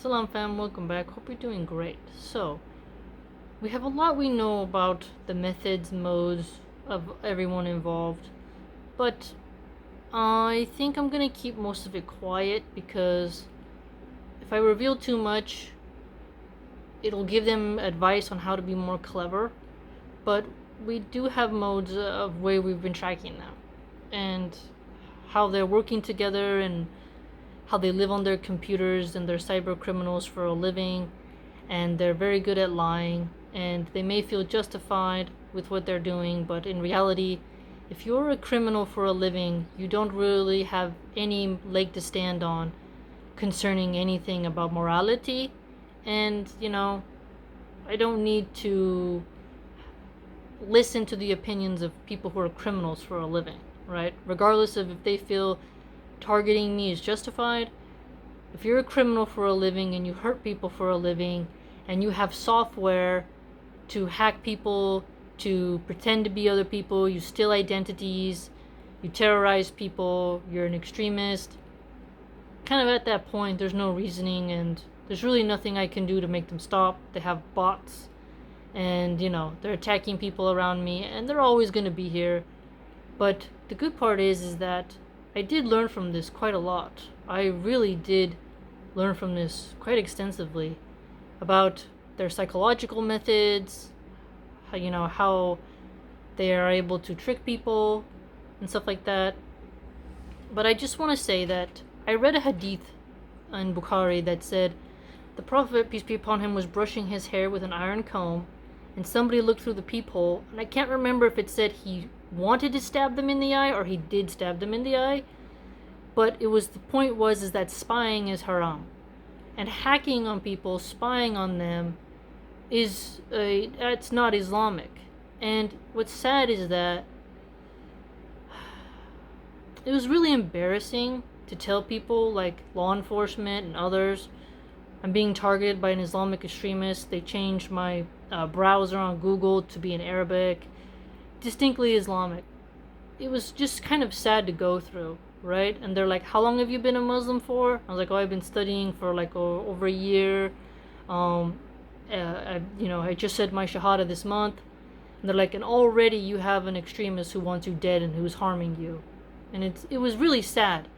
Salam fam, welcome back. Hope you're doing great. So, we have a lot we know about the methods, modes of everyone involved, but I think I'm gonna keep most of it quiet because if I reveal too much, it'll give them advice on how to be more clever. But we do have modes of way we've been tracking them and how they're working together and how they live on their computers and they're cyber criminals for a living, and they're very good at lying, and they may feel justified with what they're doing, but in reality, if you're a criminal for a living, you don't really have any leg to stand on concerning anything about morality. And I don't need to listen to the opinions of people who are criminals for a living, right? Regardless of if they feel targeting me is justified. If you're a criminal for a living and you hurt people for a living and you have software to hack people, to pretend to be other people, you steal identities, you terrorize people, you're an extremist, kind of at that point there's no reasoning and there's really nothing I can do to make them stop. They have bots and they're attacking people around me and they're always going to be here. But the good part is that I did learn from this quite a lot. I really did learn from this quite extensively about their psychological methods, how they are able to trick people and stuff like that. But I just want to say that I read a hadith in Bukhari that said the Prophet, peace be upon him, was brushing his hair with an iron comb and somebody looked through the peephole, and I can't remember if it said he wanted to stab them in the eye or he did stab them in the eye, but the point was that spying is haram, and hacking on people, spying on them that's not Islamic. And what's sad is that it was really embarrassing to tell people like law enforcement and others I'm being targeted by an Islamic extremist. They changed my browser on Google to be in Arabic, distinctly Islamic. It was just kind of sad to go through, right? And they're like, how long have you been a Muslim for? I was like, oh, I've been studying for like over a year. I just said my shahada this month. And they're like, and already you have an extremist who wants you dead and who's harming you. And it was really sad.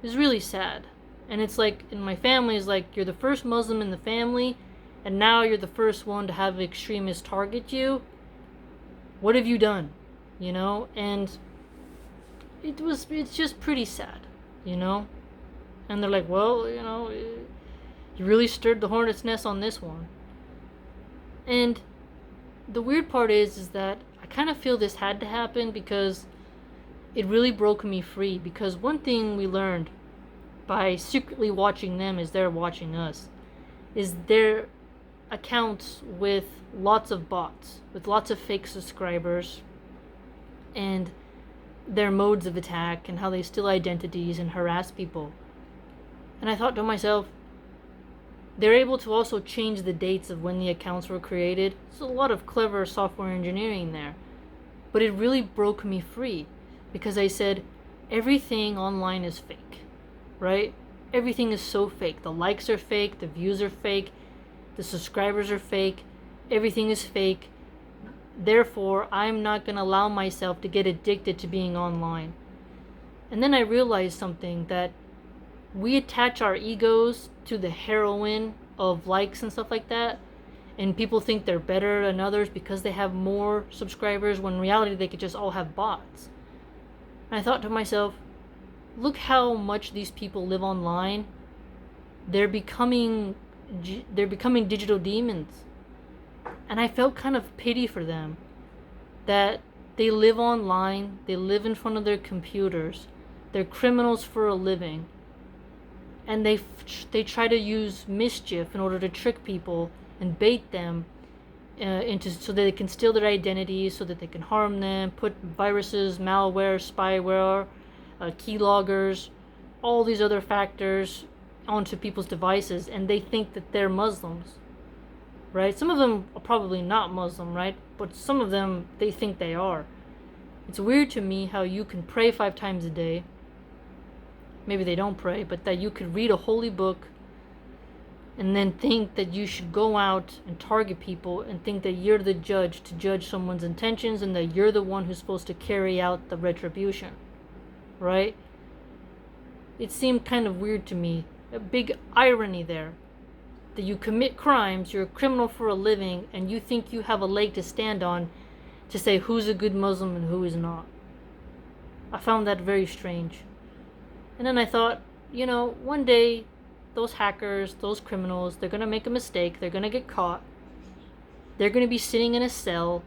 It was really sad. And it's like, in my family, is like, you're the first Muslim in the family, and now you're the first one to have extremists target you. What have you done? And it's just pretty sad, And they're like, well, you really stirred the hornet's nest on this one. And the weird part is that I kind of feel this had to happen because it really broke me free. Because one thing we learned by secretly watching them as they're watching us is their accounts with lots of bots, with lots of fake subscribers, and their modes of attack and how they steal identities and harass people. And I thought to myself, they're able to also change the dates of when the accounts were created. There's a lot of clever software engineering there. But it really broke me free because I said, everything online is fake, right? Everything is so fake. The likes are fake, the views are fake, the subscribers are fake, everything is fake. Therefore, I'm not going to allow myself to get addicted to being online. And then I realized something, that we attach our egos to the heroin of likes and stuff like that, and people think they're better than others because they have more subscribers, when in reality they could just all have bots. And I thought to myself, look how much these people live online. They're becoming digital demons. And I felt kind of pity for them, that they live online, they live in front of their computers, they're criminals for a living, and they try to use mischief in order to trick people and bait them so that they can steal their identities, so that they can harm them, put viruses, malware, spyware, keyloggers, all these other factors onto people's devices, and they think that they're Muslims, right? Some of them are probably not Muslim, right? But some of them, they think they are. It's weird to me how you can pray 5 times a day, maybe they don't pray, but that you could read a holy book, and then think that you should go out and target people and think that you're the judge to judge someone's intentions and that you're the one who's supposed to carry out the retribution, right? It seemed kind of weird to me. A big irony there. That you commit crimes, you're a criminal for a living, and you think you have a leg to stand on to say who's a good Muslim and who is not. I found that very strange. And then I thought, one day those hackers, those criminals, they're going to make a mistake, they're going to get caught. They're going to be sitting in a cell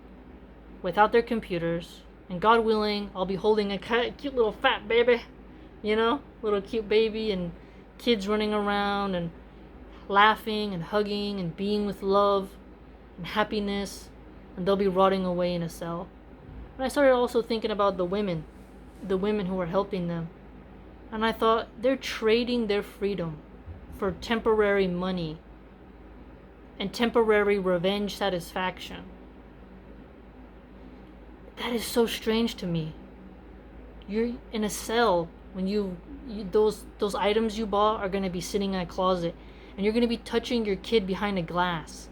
without their computers, and God willing, I'll be holding a cute little fat baby, little cute baby, and kids running around and laughing and hugging and being with love and happiness, and they'll be rotting away in a cell. And I started also thinking about the women who are helping them. And I thought, they're trading their freedom for temporary money and temporary revenge satisfaction. That is so strange to me. You're in a cell when those items you bought are going to be sitting in a closet, and you're going to be touching your kid behind a glass.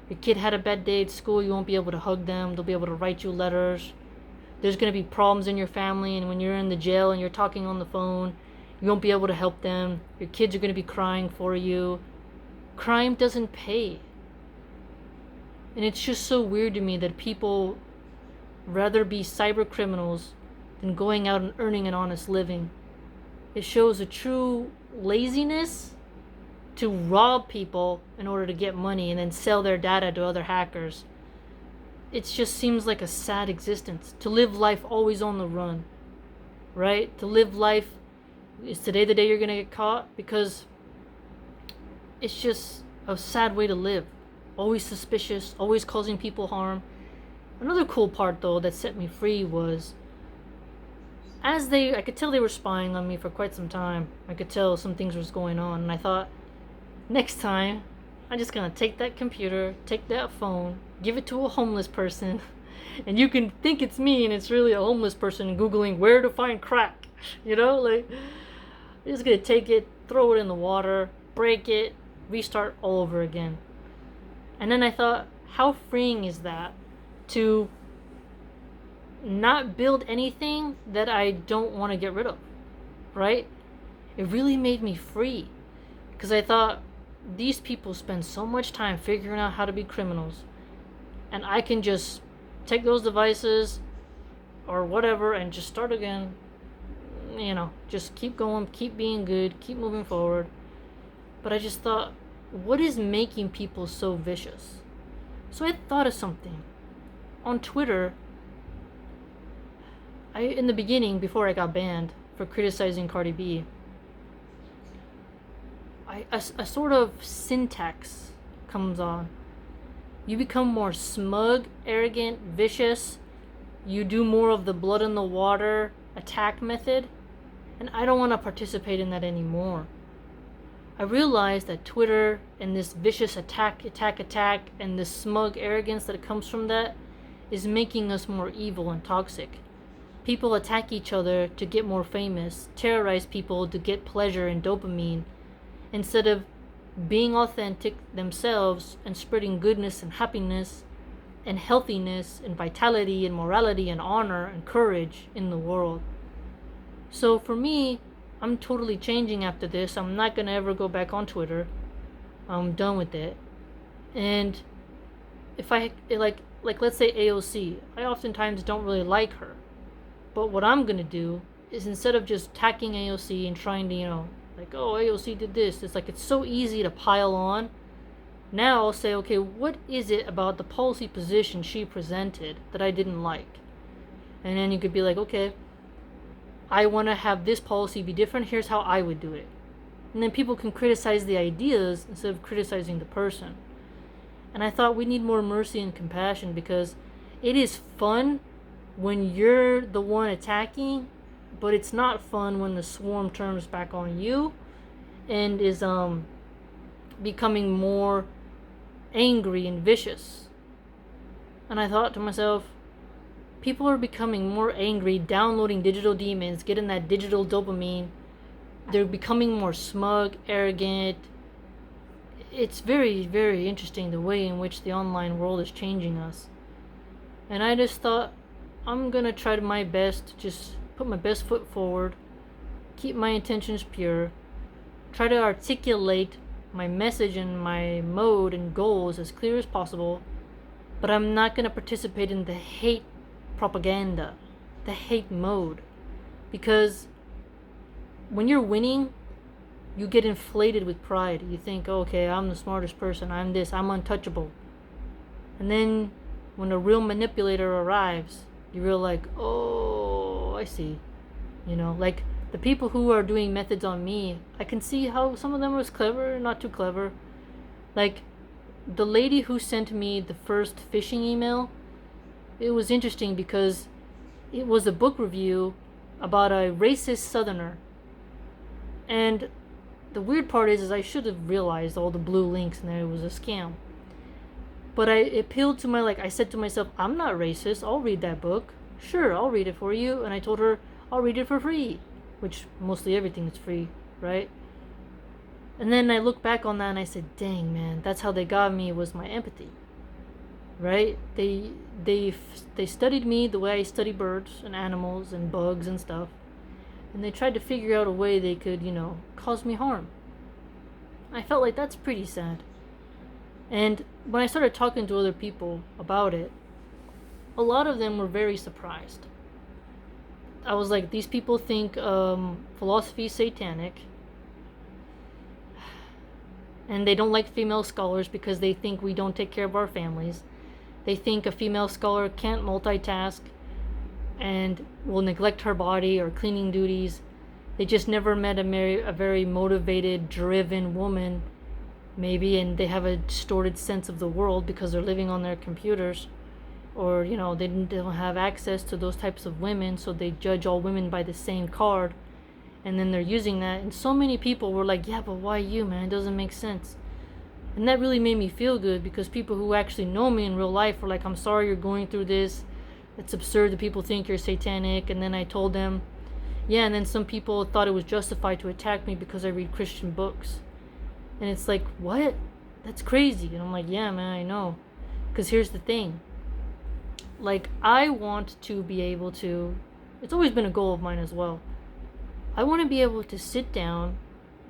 Your kid had a bad day at school, you won't be able to hug them, they'll be able to write you letters. There's going to be problems in your family, and when you're in the jail and you're talking on the phone, you won't be able to help them. Your kids are going to be crying for you. Crime doesn't pay. And it's just so weird to me that people rather be cyber criminals than going out and earning an honest living. It shows a true laziness to rob people in order to get money and then sell their data to other hackers. It just seems like a sad existence. To live life always on the run, right? To live life, is today the day you're going to get caught? Because it's just a sad way to live. Always suspicious, always causing people harm. Another cool part, though, that set me free was I could tell they were spying on me for quite some time. I could tell some things was going on, and I thought, next time, I'm just going to take that computer, take that phone, give it to a homeless person, and you can think it's me and it's really a homeless person Googling where to find crack. I'm just going to take it, throw it in the water, break it, restart all over again. And then I thought, how freeing is that to not build anything that I don't want to get rid of, right? It really made me free, because I thought, these people spend so much time figuring out how to be criminals, and I can just take those devices or whatever and just start again. Just keep going, keep being good, keep moving forward. But I just thought, what is making people so vicious? So I thought of something. On Twitter, in the beginning, before I got banned for criticizing Cardi B, a sort of syntax comes on. You become more smug, arrogant, vicious. You do more of the blood in the water attack method. And I don't want to participate in that anymore. I realized that Twitter and this vicious attack, and this smug arrogance that comes from that is making us more evil and toxic. People attack each other to get more famous, terrorize people to get pleasure and dopamine, instead of being authentic themselves and spreading goodness and happiness and healthiness and vitality and morality and honor and courage in the world. So for me, I'm totally changing after this. I'm not going to ever go back on Twitter. I'm done with it. And if let's say AOC, I oftentimes don't really like her. But what I'm going to do is, instead of just attacking AOC and trying to, oh, AOC did this, it's so easy to pile on. Now I'll say, okay, what is it about the policy position she presented that I didn't like? And then you could be like, okay, I want to have this policy be different. Here's how I would do it. And then people can criticize the ideas instead of criticizing the person. And I thought we need more mercy and compassion, because it is fun when you're the one attacking, but it's not fun when the swarm turns back on you and is becoming more angry and vicious. And I thought to myself, people are becoming more angry, downloading digital demons, getting that digital dopamine. They're becoming more smug, arrogant. it's very, very interesting the way in which the online world is changing us. And I just thought, I'm gonna try my best to just put my best foot forward, keep my intentions pure, try to articulate my message and my mode and goals as clear as possible, but I'm not gonna participate in the hate propaganda, the hate mode. Because when you're winning, you get inflated with pride. You think, okay, I'm the smartest person, I'm this, I'm untouchable. And then when a real manipulator arrives, you realize, oh, I see. Like the people who are doing methods on me, I can see how some of them was clever, not too clever. Like the lady who sent me the first phishing email, it was interesting because it was a book review about a racist southerner. And the weird part is I should have realized all the blue links and that it was a scam. But it appealed to I said to myself, I'm not racist, I'll read that book. Sure, I'll read it for you. And I told her, I'll read it for free. Which mostly everything is free, right? And then I look back on that and I said, dang man, that's how they got me, was my empathy. Right? They studied me the way I study birds and animals and bugs and stuff. And they tried to figure out a way they could, cause me harm. I felt like that's pretty sad. And when I started talking to other people about it, a lot of them were very surprised. I was like, these people think philosophy is satanic. And they don't like female scholars because they think we don't take care of our families. They think a female scholar can't multitask and will neglect her body or cleaning duties. They just never met a very motivated, driven woman, maybe, and they have a distorted sense of the world because they're living on their computers, or they don't have access to those types of women, so they judge all women by the same card, and then they're using that. And so many people were like, yeah, but why you, man? It doesn't make sense. And that really made me feel good, because people who actually know me in real life were like, I'm sorry you're going through this. It's absurd that people think you're satanic. And then I told them, yeah, and then some people thought it was justified to attack me because I read Christian books. And it's like, what? That's crazy. And I'm like, yeah, man, I know. Because here's the thing. Like, I want to be able to, it's always been a goal of mine as well. I want to be able to sit down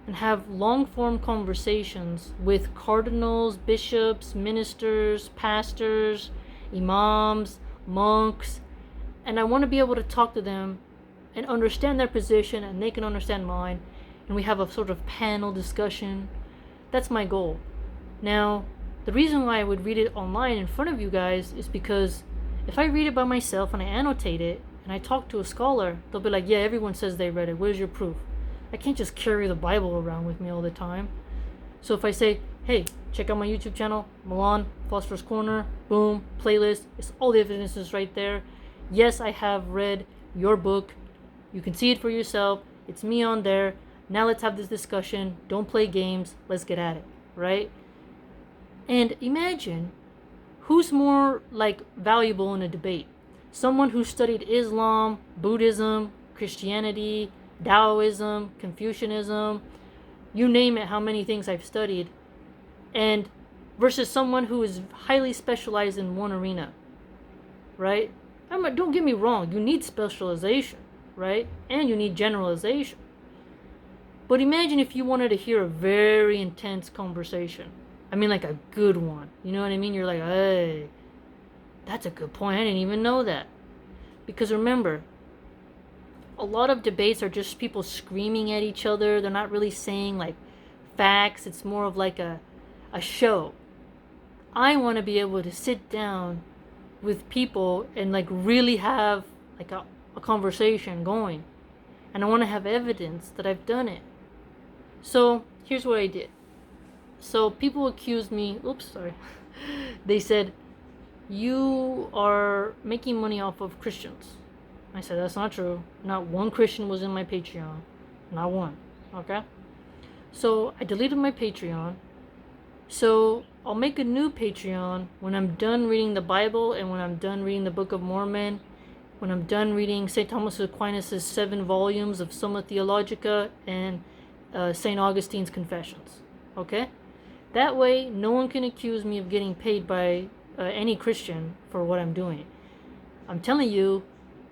and have long-form conversations with cardinals, bishops, ministers, pastors, imams, monks, and I want to be able to talk to them and understand their position, and they can understand mine, and we have a sort of panel discussion. That's my goal. Now, the reason why I would read it online in front of you guys is because if I read it by myself and I annotate it and I talk to a scholar, they'll be like, yeah, everyone says they read it. Where's your proof? I can't just carry the Bible around with me all the time. So if I say, hey, check out my YouTube channel, Milan, Philosopher's Corner, boom, playlist, it's all the evidences right there. Yes, I have read your book. You can see it for yourself. It's me on there. Now let's have this discussion. Don't play games. Let's get at it, right? And imagine who's more valuable in a debate. Someone who studied Islam, Buddhism, Christianity, Taoism, Confucianism, you name it, how many things I've studied, and versus someone who is highly specialized in one arena, right? Don't get me wrong, you need specialization, right? And you need generalization. But imagine if you wanted to hear a very intense conversation. I mean, like a good one. You know what I mean? You're like, hey, that's a good point. I didn't even know that. Because remember, a lot of debates are just people screaming at each other. They're not really saying facts. It's more of like a show. I want to be able to sit down with people and really have a conversation going. And I want to have evidence that I've done it. So here's what I did. So people accused me, they said, you are making money off of Christians. I said, that's not true. Not one Christian was in my Patreon. Not one. Okay? So I deleted my Patreon. So I'll make a new Patreon when I'm done reading the Bible, and when I'm done reading the Book of Mormon, when I'm done reading St. Thomas Aquinas' 7 volumes of Summa Theologica and St. Augustine's Confessions. Okay? That way, no one can accuse me of getting paid by any Christian for what I'm doing. I'm telling you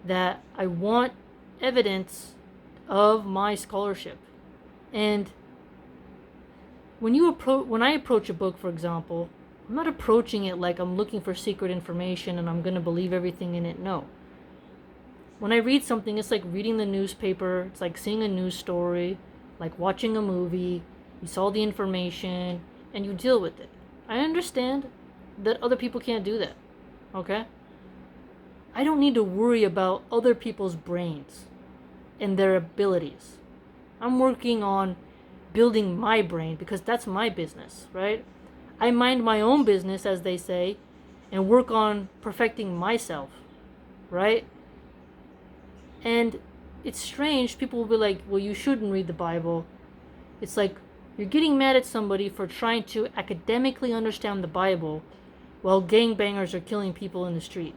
that I want evidence of my scholarship. And when I approach a book, for example, I'm not approaching it like I'm looking for secret information and I'm going to believe everything in it. No. When I read something, it's like reading the newspaper, it's like seeing a news story, like watching a movie. You saw the information and you deal with it. I understand that other people can't do that. Okay? I don't need to worry about other people's brains and their abilities. I'm working on building my brain because that's my business, right? I mind my own business, as they say, and work on perfecting myself, right? And it's strange. People will be like, well, you shouldn't read the Bible. It's like you're getting mad at somebody for trying to academically understand the Bible while gangbangers are killing people in the street.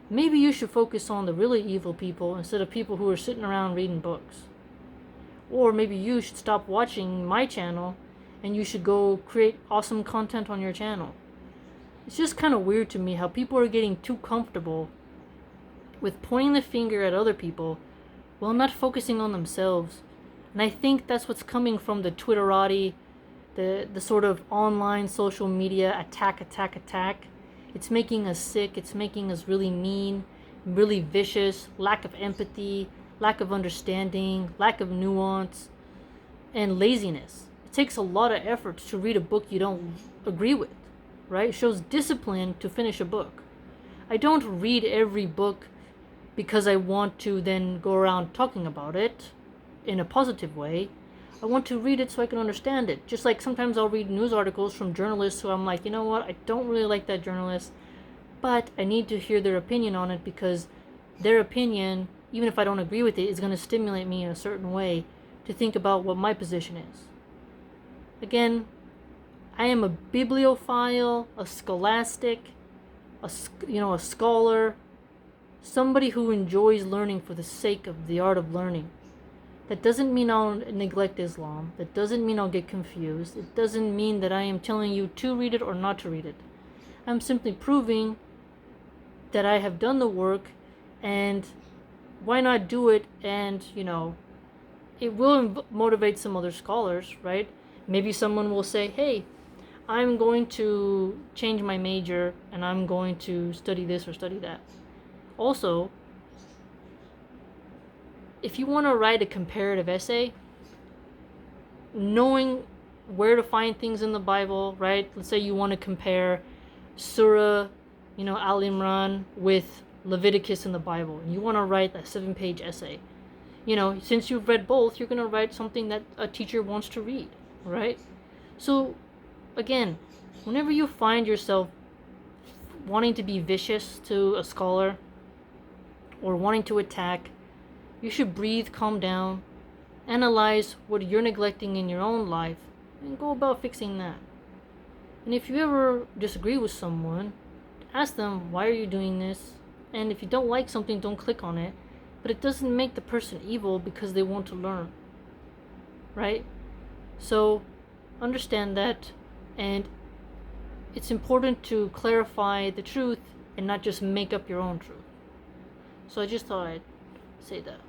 Maybe you should focus on the really evil people instead of people who are sitting around reading books. Or maybe you should stop watching my channel and you should go create awesome content on your channel. It's just kind of weird to me how people are getting too comfortable with pointing the finger at other people while not focusing on themselves. And I think that's what's coming from the Twitterati, the sort of online social media attack. It's making us sick. It's making us really mean, really vicious, lack of empathy, lack of understanding, lack of nuance, and laziness. It takes a lot of effort to read a book you don't agree with, right? It shows discipline to finish a book. I don't read every book because I want to then go around talking about it in a positive way. I want to read it so I can understand it. Just like sometimes I'll read news articles from journalists who I'm like, you know what, I don't really like that journalist, but I need to hear their opinion on it because their opinion, even if I don't agree with it, is going to stimulate me in a certain way to think about what my position is. Again, I am a bibliophile, a scholastic, a scholar, somebody who enjoys learning for the sake of the art of learning. That doesn't mean I'll neglect Islam. That doesn't mean I'll get confused. It doesn't mean that I am telling you to read it or not to read it. I'm simply proving that I have done the work, and why not do it? And, it will motivate some other scholars, right? Maybe someone will say, hey, I'm going to change my major and I'm going to study this or study that. Also, if you want to write a comparative essay, knowing where to find things in the Bible, right? Let's say you want to compare Surah, Al Imran with Leviticus in the Bible, and you want to write a 7-page essay. Since you've read both, you're going to write something that a teacher wants to read, right? So, again, whenever you find yourself wanting to be vicious to a scholar or wanting to attack, you should breathe, calm down, analyze what you're neglecting in your own life, and go about fixing that. And if you ever disagree with someone, ask them, why are you doing this? And if you don't like something, don't click on it. But it doesn't make the person evil because they want to learn, right? So understand that, and it's important to clarify the truth and not just make up your own truth. So I just thought I'd say that.